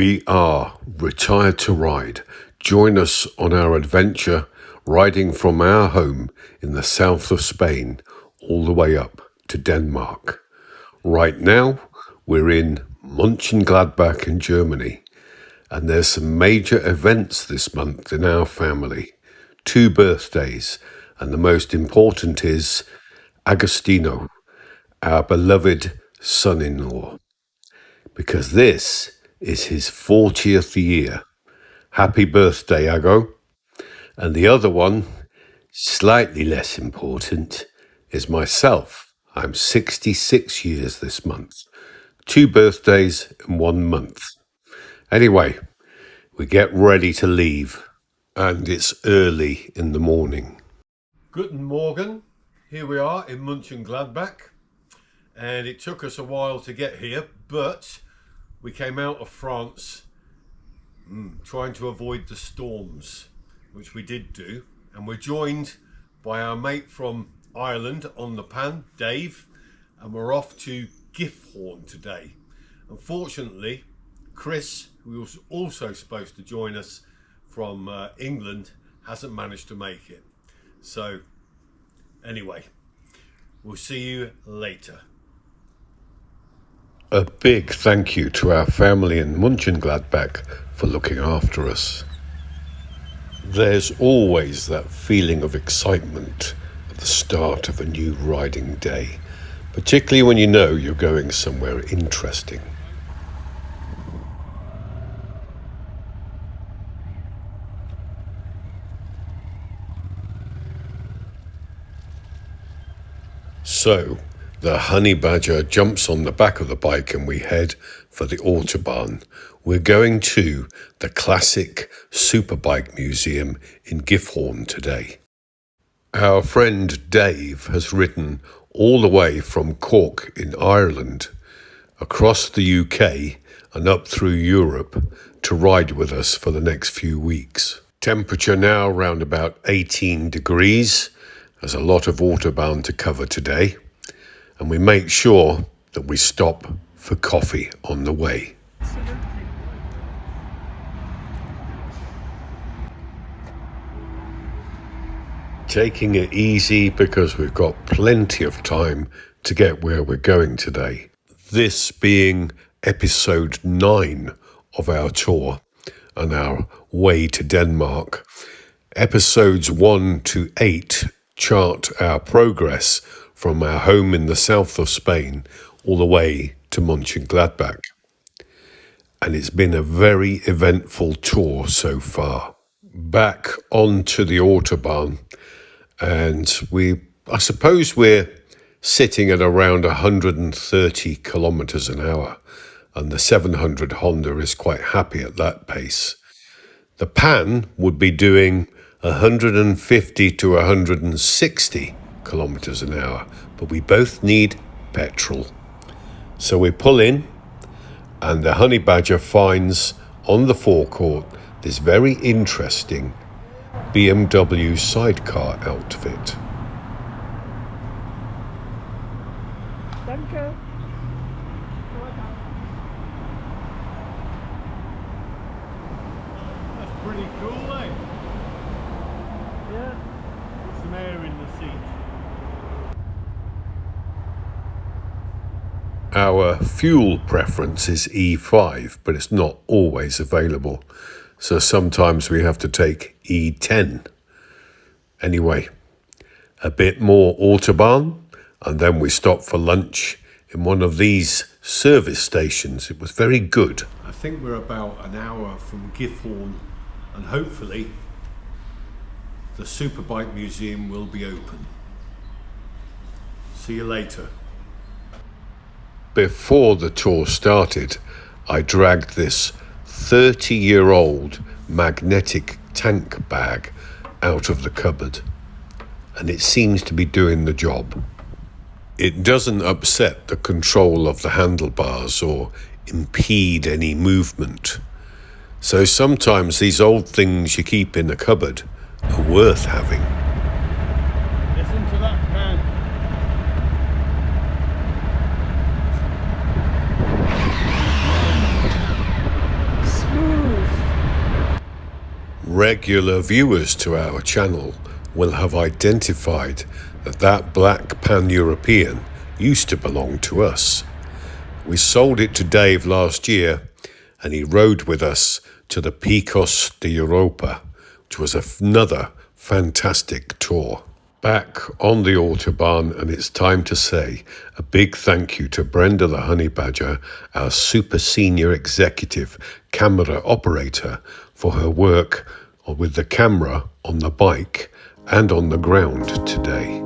We are retired to ride. Join us on our adventure, riding from our home in the south of Spain all the way up to Denmark. Right now, we're in Mönchengladbach in Germany, and there's some major events this month in our family. 2 birthdays, and the most important is Agostino, our beloved son-in-law, because this is his 40th year. Happy birthday, Ago. And the other one, slightly less important, is myself. I'm 66 years this month. 2 birthdays in 1 month. Anyway, we get ready to leave, and it's early in the morning. Guten Morgen. Here we are in Mönchengladbach, and it took us a while to get here, but we came out of France trying to avoid the storms, which we did do, and we're joined by our mate from Ireland on the pan, Dave, and we're off to Gifhorn today. Unfortunately, Chris, who was also supposed to join us from England, hasn't managed to make it. So anyway, we'll see you later. A big thank you to our family in Mönchengladbach for looking after us. There's always that feeling of excitement at the start of a new riding day, particularly when you know you're going somewhere interesting. So, the honey badger jumps on the back of the bike and we head for the Autobahn. We're going to the classic Superbike Museum in Gifhorn today. Our friend Dave has ridden all the way from Cork in Ireland, across the UK and up through Europe to ride with us for the next few weeks. Temperature now around about 18 degrees. There's a lot of Autobahn to cover today, and we make sure that we stop for coffee on the way. Taking it easy because we've got plenty of time to get where we're going today. This being episode 9 of our tour and our way to Denmark. Episodes 1 to 8 chart our progress from our home in the south of Spain all the way to Mönchengladbach. And it's been a very eventful tour so far. Back onto the Autobahn, and I suppose we're sitting at around 130 kilometers an hour, and the 700 Honda is quite happy at that pace. The Pan would be doing 150 to 160 kilometers an hour, but we both need petrol. So we pull in, and the honey badger finds on the forecourt this very interesting BMW sidecar outfit. Danke. That's pretty cool, eh? Yeah. Put some air in the seat. Our fuel preference is E5, but it's not always available. So sometimes we have to take E10. Anyway, a bit more Autobahn, and then we stop for lunch in one of these service stations. It was very good. I think we're about an hour from Gifhorn, and hopefully the Superbike Museum will be open. See you later. Before the tour started, I dragged this 30-year-old magnetic tank bag out of the cupboard, and it seems to be doing the job. It doesn't upset the control of the handlebars or impede any movement. So sometimes these old things you keep in the cupboard are worth having. Listen to that man. Regular viewers to our channel will have identified that that black Pan-European used to belong to us. We sold it to Dave last year, and he rode with us to the Picos de Europa, which was another fantastic tour. Back on the Autobahn, and it's time to say a big thank you to Brenda the Honey Badger, our super senior executive camera operator, for her work with the camera on the bike and on the ground today.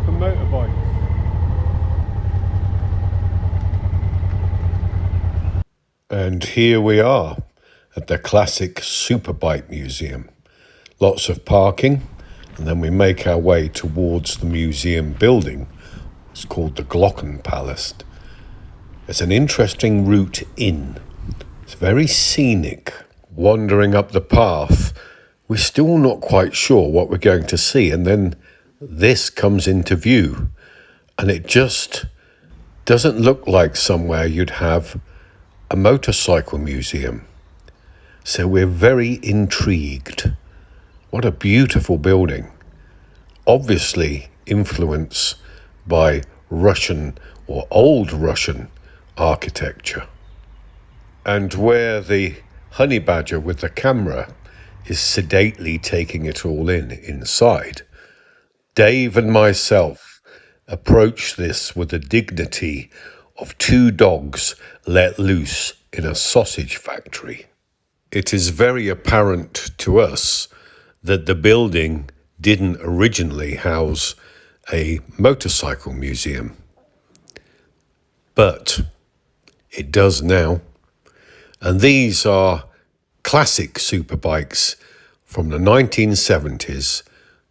For motorbikes. And here we are at the classic Superbike Museum. Lots of parking, and then we make our way towards the museum building. It's called the Glockenpalast. It's an interesting route in. It's very scenic. Wandering up the path, we're still not quite sure what we're going to see, and then this comes into view, and it just doesn't look like somewhere you'd have a motorcycle museum. So we're very intrigued. What a beautiful building. Obviously influenced by Russian or old Russian architecture. And where the honey badger with the camera is sedately taking it all in inside, Dave and myself approach this with the dignity of two dogs let loose in a sausage factory. It is very apparent to us that the building didn't originally house a motorcycle museum, but it does now. And these are classic superbikes from the 1970s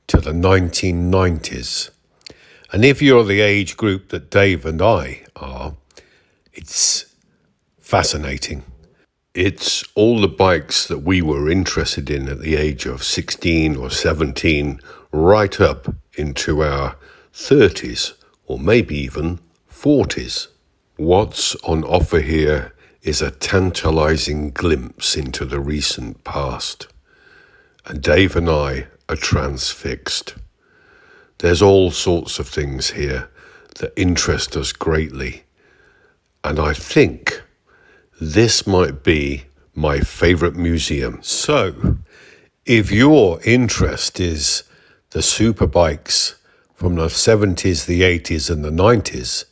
to the 1990s. And if you're the age group that Dave and I are, it's fascinating. It's all the bikes that we were interested in at the age of 16 or 17, right up into our 30s, or maybe even 40s. What's on offer here is a tantalizing glimpse into the recent past. And Dave and I are transfixed. There's all sorts of things here that interest us greatly. And I think this might be my favorite museum. So, if your interest is the superbikes from the 70s, the 80s and the 90s,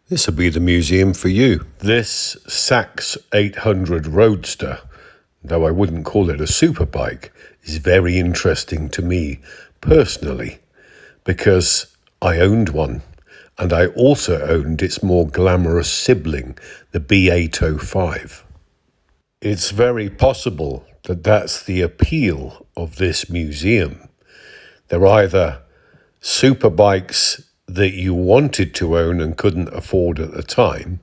this will be the museum for you. This Sachs 800 Roadster, though I wouldn't call it a superbike, is very interesting to me personally because I owned one, and I also owned its more glamorous sibling, the B805. It's very possible that that's the appeal of this museum. They're either superbikes that you wanted to own and couldn't afford at the time,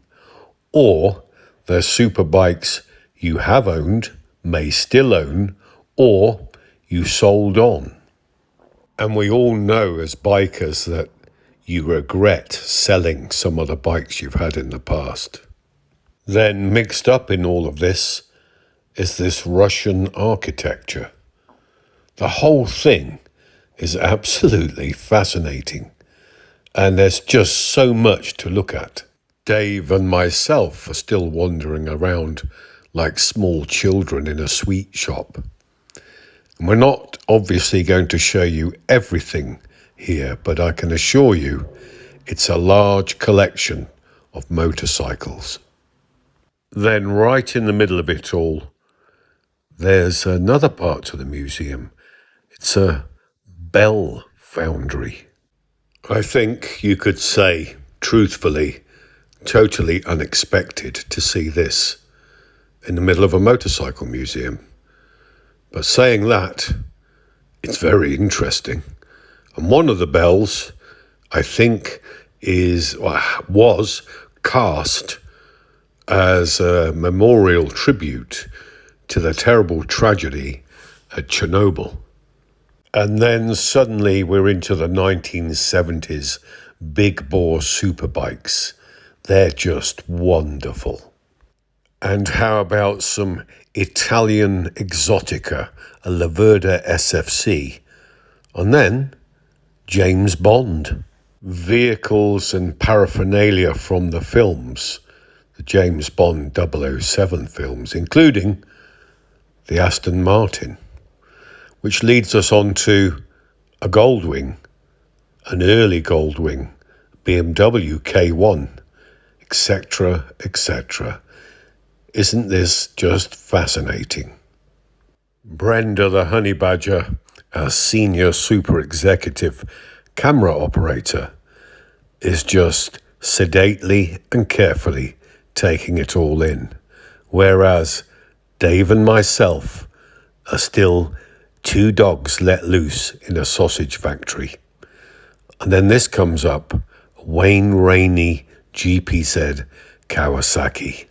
or they're superbikes you have owned, may still own, or you sold on. And we all know as bikers that you regret selling some of the bikes you've had in the past. Then mixed up in all of this is this Russian architecture. The whole thing is absolutely fascinating, and there's just so much to look at. Dave and myself are still wandering around like small children in a sweet shop. And we're not obviously going to show you everything here, but I can assure you it's a large collection of motorcycles. Then right in the middle of it all, there's another part to the museum. It's a bell foundry. I think you could say, truthfully, totally unexpected to see this in the middle of a motorcycle museum. But saying that, it's very interesting. And one of the bells, I think, was cast as a memorial tribute to the terrible tragedy at Chernobyl. And then suddenly we're into the 1970s big bore superbikes. They're just wonderful. And how about some Italian exotica, a Laverda SFC, and then James Bond. Vehicles and paraphernalia from the films, the James Bond 007 films, including the Aston Martin, which leads us on to a Goldwing, an early Goldwing, BMW K1, etc., etc. Isn't this just fascinating? Brenda the Honey Badger, our senior super executive camera operator, is just sedately and carefully taking it all in, whereas Dave and myself are still two dogs let loose in a sausage factory. And then this comes up, Wayne Rainey GPZ Kawasaki.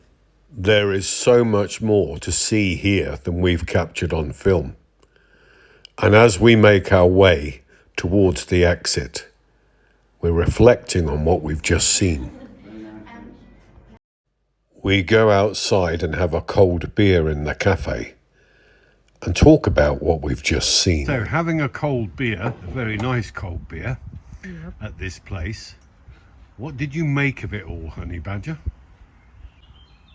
There is so much more to see here than we've captured on film. And as we make our way towards the exit, we're reflecting on what we've just seen. We go outside and have a cold beer in the cafe and talk about what we've just seen. So having a cold beer, a very nice cold beer, at this place, what did you make of it all, Honey Badger?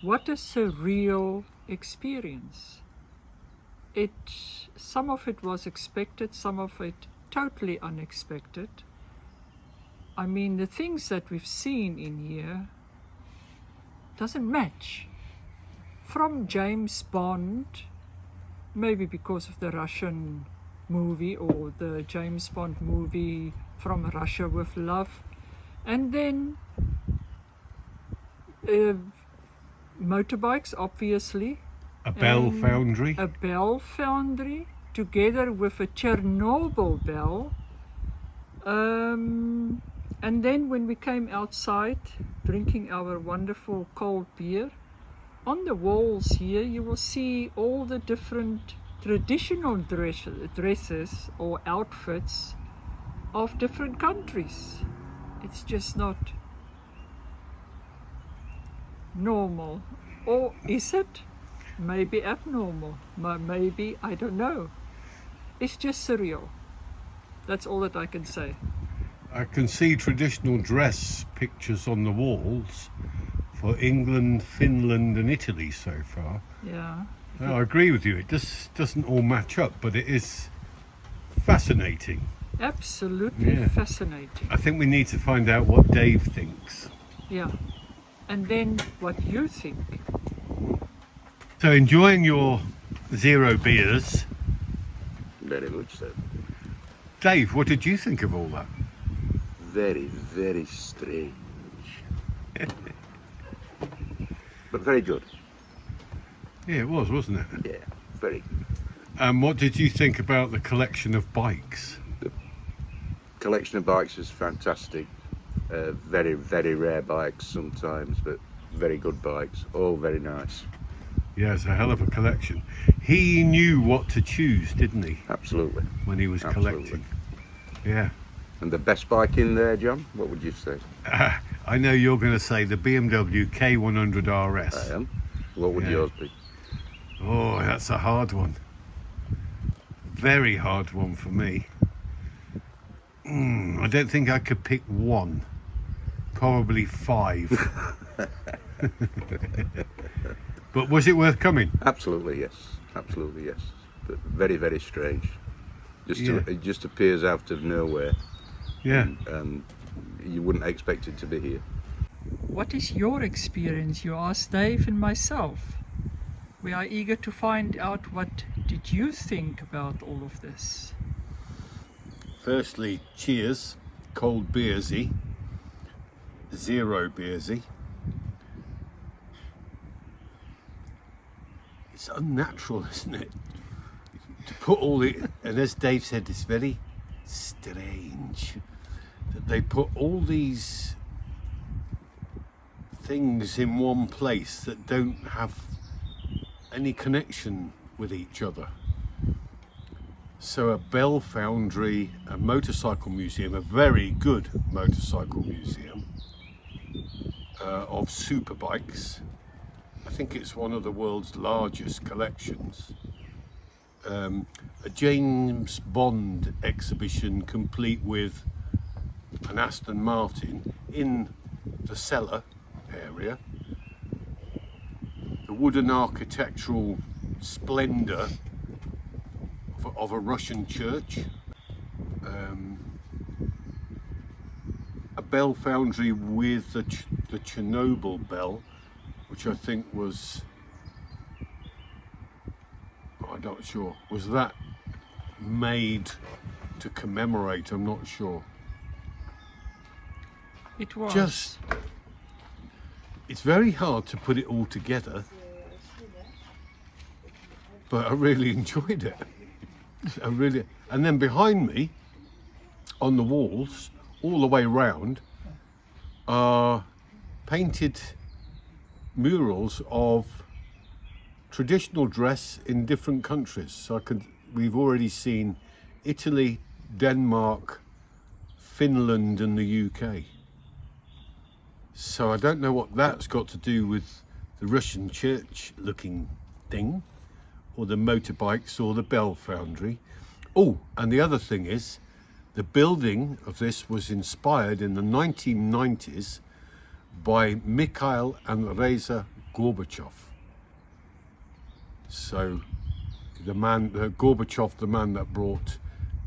What a surreal experience. Some of it was expected, some of it totally unexpected. I mean, the things that we've seen in here doesn't match. From James Bond, maybe because of the Russian movie or the James Bond movie From Russia with Love, and then motorbikes, obviously. A bell foundry. A bell foundry, together with a Chernobyl bell. And then when we came outside, drinking our wonderful cold beer, on the walls here you will see all the different traditional dresses or outfits of different countries. It's just not normal. Or is it? Maybe abnormal. Maybe, I don't know. It's just surreal. That's all that I can say. I can see traditional dress pictures on the walls for England, Finland and Italy so far. Yeah. No, I agree with you. It just doesn't all match up, but it is fascinating. Absolutely Yeah. fascinating. I think we need to find out what Dave thinks. Yeah. And then what you think. So enjoying your zero beers. Very much so. Dave, what did you think of all that? Very, very strange. But very good. Yeah, it was, wasn't it? Yeah, very good. And what did you think about the collection of bikes? Collection of bikes is fantastic. Very, very rare bikes sometimes, but very good bikes. All very nice. Yeah, it's a hell of a collection. He knew what to choose, didn't he, Absolutely. when he was Absolutely. collecting? Yeah. And the best bike in there, John? What would you say? I know you're going to say the BMW K100 RS. I am. What would Yeah. yours be? Oh, that's a hard one. Very hard one for me. I don't think I could pick one. Probably 5. But was it worth coming? Absolutely yes. Absolutely yes. But very, very strange. Yeah. It just appears out of nowhere, Yeah. and you wouldn't expect it to be here. What is your experience? You asked Dave and myself. We are eager to find out what did you think about all of this. Firstly, cheers. Cold beersy. Zero beersy. It's unnatural, isn't it? To put all the, and as Dave said, it's very strange that they put all these things in one place that don't have any connection with each other. So a bell foundry, a motorcycle museum, a very good motorcycle museum of superbikes. I think it's one of the world's largest collections. A James Bond exhibition complete with an Aston Martin in the cellar area. The wooden architectural splendour of a Russian church. A bell foundry with the Chernobyl bell, which I think was, I'm not sure, was that made to commemorate? I'm not sure. It was. Just, it's very hard to put it all together, but I really enjoyed it. And then behind me, on the walls, all the way round, are painted murals of traditional dress in different countries. So we've already seen Italy, Denmark, Finland and the UK. So I don't know what that's got to do with the Russian church looking thing, or the motorbikes, or the bell foundry. Oh, and the other thing is, the building of this was inspired in the 1990s by Mikhail and Reza Gorbachev. So Gorbachev, the man that brought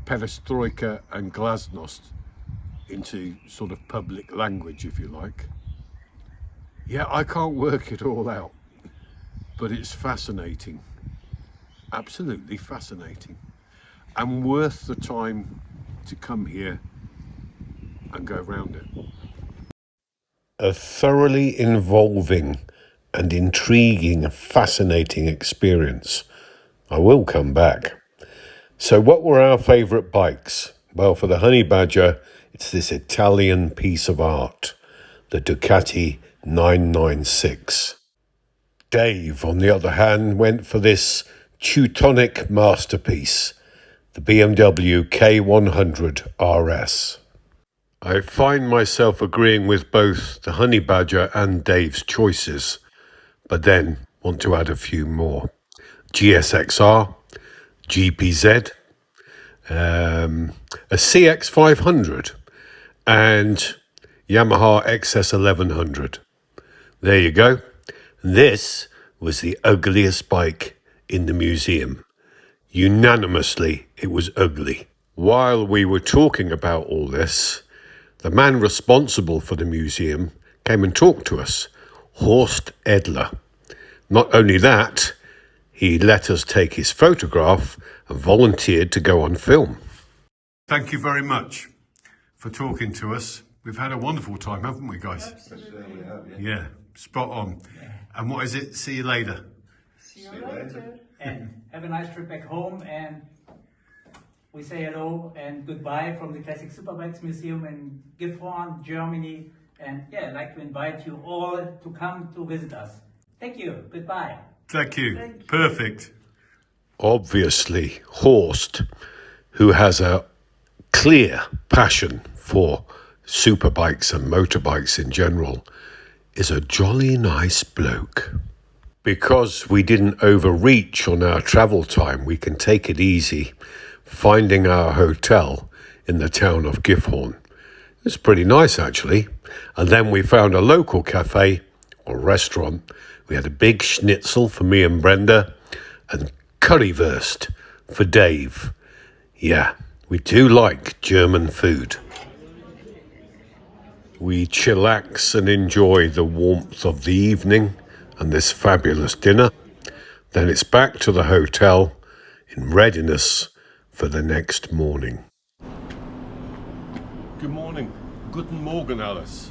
perestroika and glasnost into sort of public language, if you like. Yeah, I can't work it all out, but it's fascinating. Absolutely fascinating. And worth the time to come here and go around it. A thoroughly involving and intriguing, fascinating experience. I will come back. So what were our favourite bikes? Well, for the Honey Badger, it's this Italian piece of art, the Ducati 996. Dave, on the other hand, went for this Teutonic masterpiece, the BMW K100 RS. I find myself agreeing with both the Honey Badger and Dave's choices, but then want to add a few more. GSXR, GPZ, a CX500, and Yamaha XS1100. There you go. This was the ugliest bike in the museum. Unanimously, it was ugly. While we were talking about all this, the man responsible for the museum came and talked to us, Horst Edler. Not only that, he let us take his photograph and volunteered to go on film. Thank you very much for talking to us. We've had a wonderful time, haven't we, guys? Absolutely. Yeah, spot on. And what is it? See you later. See you later. And have a nice trip back home, and we say hello and goodbye from the Classic Superbikes Museum in Gifhorn, Germany. And yeah, I'd like to invite you all to come to visit us. Thank you. Goodbye. Thank you. Perfect. Obviously, Horst, who has a clear passion for superbikes and motorbikes in general, is a jolly nice bloke. Because we didn't overreach on our travel time, we can take it easy finding our hotel in the town of Gifhorn. It's pretty nice, actually. And then we found a local cafe or restaurant. We had a big schnitzel for me and Brenda and currywurst for Dave. Yeah, we do like German food. We chillax and enjoy the warmth of the evening and this fabulous dinner. Then it's back to the hotel in readiness for the next morning. Good morning. Guten Morgen, Alice.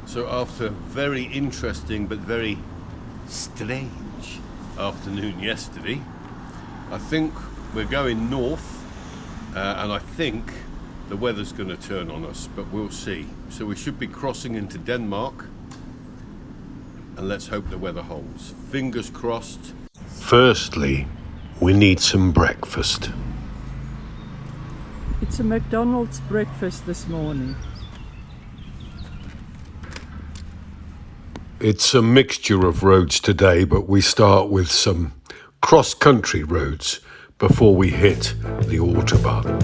So after a very interesting but very strange afternoon yesterday, I think we're going north, and I think the weather's going to turn on us, but we'll see. So we should be crossing into Denmark, and let's hope the weather holds. Fingers crossed. Firstly, we need some breakfast. It's a McDonald's breakfast this morning. It's a mixture of roads today, but we start with some cross-country roads before we hit the Autobahn.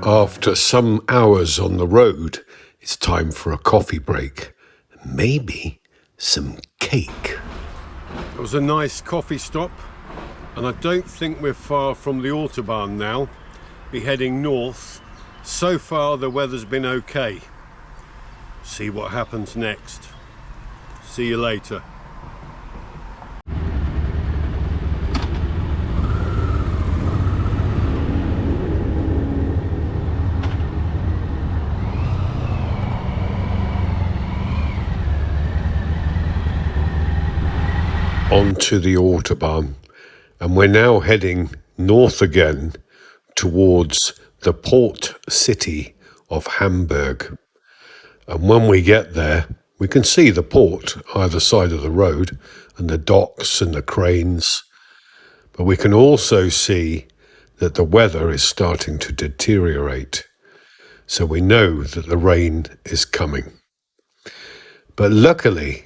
After some hours on the road, it's time for a coffee break. Maybe some cake. It was a nice coffee stop, and I don't think we're far from the Autobahn now. Be heading north. So far the weather's been okay. See what happens next. See you later. Onto the Autobahn, and we're now heading north again towards the port city of Hamburg. And when we get there, we can see the port either side of the road and the docks and the cranes, but we can also see that the weather is starting to deteriorate, so we know that the rain is coming. But luckily,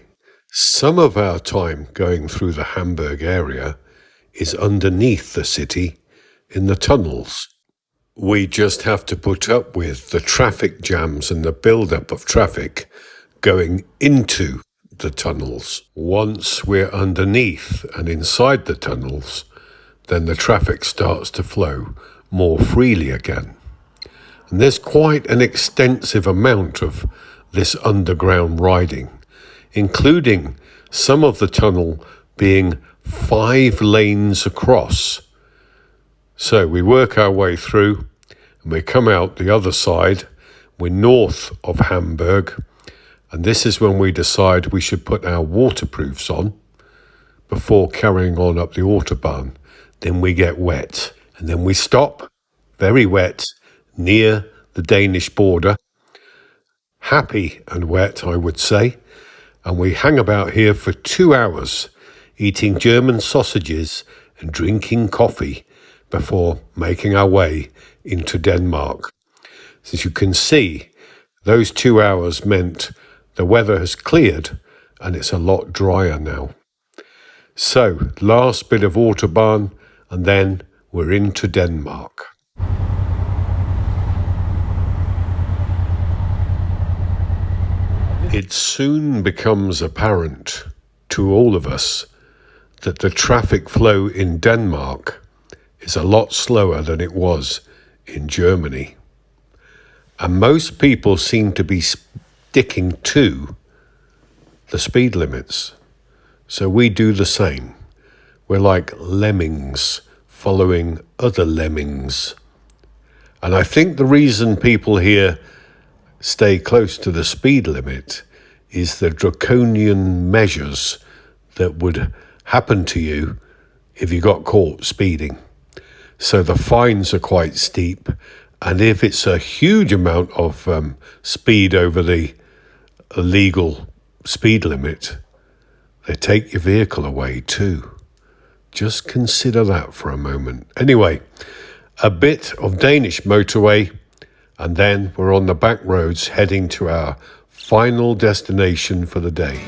some of our time going through the Hamburg area is underneath the city in the tunnels. We just have to put up with the traffic jams and the build-up of traffic going into the tunnels. Once we're underneath and inside the tunnels, then the traffic starts to flow more freely again. And there's quite an extensive amount of this underground riding, including some of the tunnel being 5 lanes across. So we work our way through and we come out the other side. We're north of Hamburg, and this is when we decide we should put our waterproofs on before carrying on up the Autobahn. Then we get wet, and then we stop, very wet, near the Danish border. Happy and wet, I would say. And we hang about here for 2 hours, eating German sausages and drinking coffee before making our way into Denmark. As you can see, those 2 hours meant the weather has cleared and it's a lot drier now. So, last bit of Autobahn, and then we're into Denmark. It soon becomes apparent to all of us that the traffic flow in Denmark is a lot slower than it was in Germany. And most people seem to be sticking to the speed limits. So we do the same. We're like lemmings following other lemmings. And I think the reason people here stay close to the speed limit is the draconian measures that would happen to you if you got caught speeding. So the fines are quite steep, and if it's a huge amount of speed over the legal speed limit, they take your vehicle away too. Just consider that for a moment. Anyway, a bit of Danish motorway, and then we're on the back roads heading to our final destination for the day.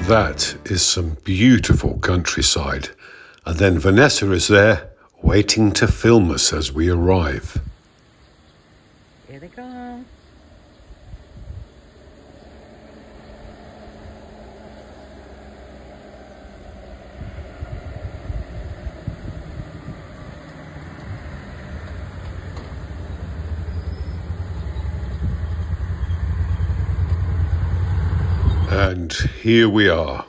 That is some beautiful countryside. And then Vanessa is there waiting to film us as we arrive. Here they come. And here we are.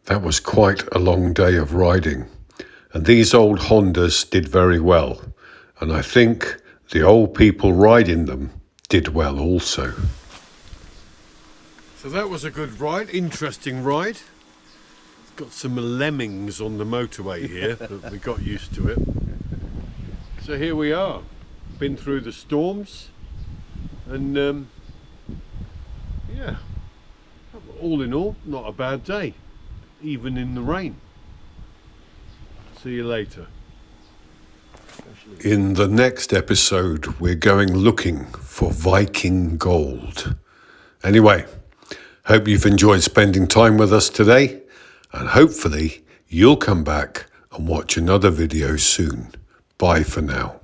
That was quite a long day of riding. And these old Hondas did very well. And I think the old people riding them did well also. So that was a good ride, interesting ride. Got some lemmings on the motorway here, but we got used to it. So here we are. Been through the storms. And yeah. All in all, not a bad day, even in the rain. See you later. In the next episode, we're going looking for Viking gold. Anyway, hope you've enjoyed spending time with us today, and hopefully you'll come back and watch another video soon. Bye for now.